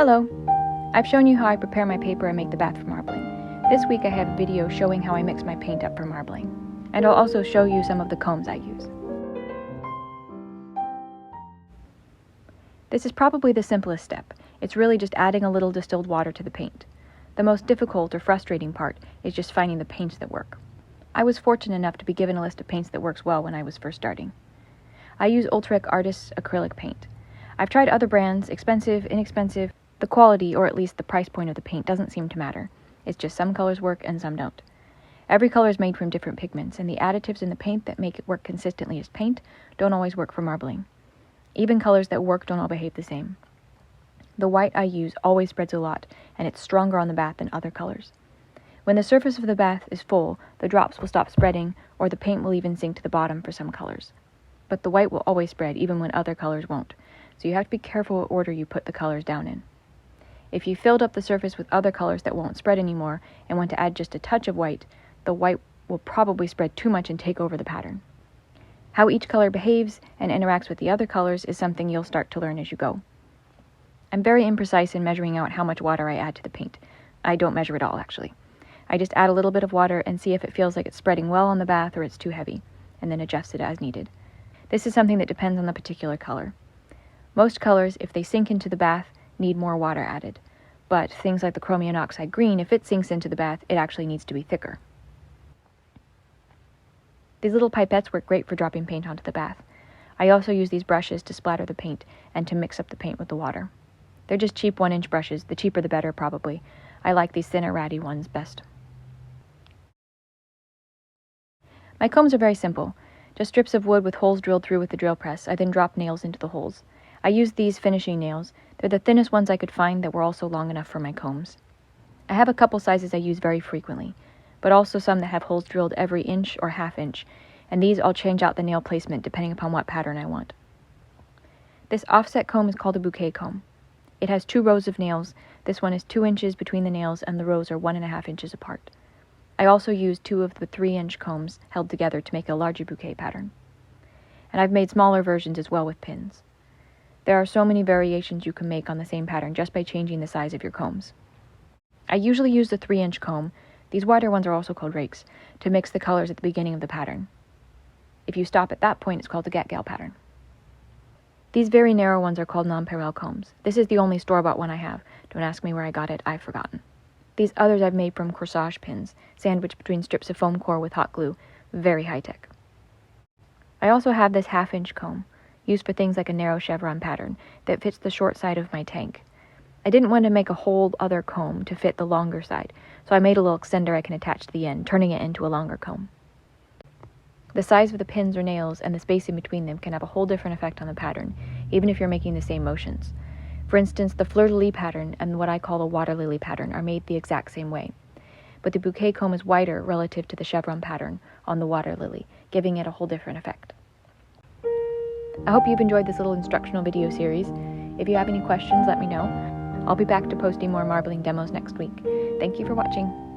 Hello! I've shown you how I prepare my paper and make the bath for marbling. This week I have a video showing how I mix my paint up for marbling. And I'll also show you some of the combs I use. This is probably the simplest step. It's really just adding a little distilled water to the paint. The most difficult or frustrating part is just finding the paints that work. I was fortunate enough to be given a list of paints that works well when I was first starting. I use Acrylic Artist's acrylic paint. I've tried other brands, expensive, inexpensive. The quality, or at least the price point of the paint, doesn't seem to matter. It's just some colors work and some don't. Every color is made from different pigments, and the additives in the paint that make it work consistently as paint don't always work for marbling. Even colors that work don't all behave the same. The white I use always spreads a lot, and it's stronger on the bath than other colors. When the surface of the bath is full, the drops will stop spreading, or the paint will even sink to the bottom for some colors. But the white will always spread, even when other colors won't, so you have to be careful what order you put the colors down in. If you filled up the surface with other colors that won't spread anymore and want to add just a touch of white, the white will probably spread too much and take over the pattern. How each color behaves and interacts with the other colors is something you'll start to learn as you go. I'm very imprecise in measuring out how much water I add to the paint. I don't measure at all, actually. I just add a little bit of water and see if it feels like it's spreading well on the bath or it's too heavy, and then adjust it as needed. This is something that depends on the particular color. Most colors, if they sink into the bath, need more water added. But things like the chromium oxide green, if it sinks into the bath, it actually needs to be thicker. These little pipettes work great for dropping paint onto the bath. I also use these brushes to splatter the paint and to mix up the paint with the water. They're just cheap 1-inch brushes. The cheaper the better, probably. I like these thinner, ratty ones best. My combs are very simple. Just strips of wood with holes drilled through with the drill press. I then drop nails into the holes. I use these finishing nails. They're the thinnest ones I could find that were also long enough for my combs. I have a couple sizes I use very frequently, but also some that have holes drilled every inch or half-inch, and these I'll change out the nail placement depending upon what pattern I want. This offset comb is called a bouquet comb. It has 2 rows of nails. This one is 2 inches between the nails, and the rows are 1.5 inches apart. I also use 2 of the 3-inch combs held together to make a larger bouquet pattern. And I've made smaller versions as well with pins. There are so many variations you can make on the same pattern just by changing the size of your combs. I usually use the 3-inch comb, these wider ones are also called rakes, to mix the colors at the beginning of the pattern. If you stop at that point, it's called the Get-Gal pattern. These very narrow ones are called non-parallel combs. This is the only store-bought one I have. Don't ask me where I got it, I've forgotten. These others I've made from corsage pins, sandwiched between strips of foam core with hot glue. Very high-tech. I also have this 1/2-inch comb, used for things like a narrow chevron pattern that fits the short side of my tank. I didn't want to make a whole other comb to fit the longer side, so I made a little extender I can attach to the end, turning it into a longer comb. The size of the pins or nails and the spacing between them can have a whole different effect on the pattern, even if you're making the same motions. For instance, the fleur-de-lis pattern and what I call the water lily pattern are made the exact same way, but the bouquet comb is wider relative to the chevron pattern on the water lily, giving it a whole different effect. I hope you've enjoyed this little instructional video series. If you have any questions, let me know. I'll be back to posting more marbling demos next week. Thank you for watching.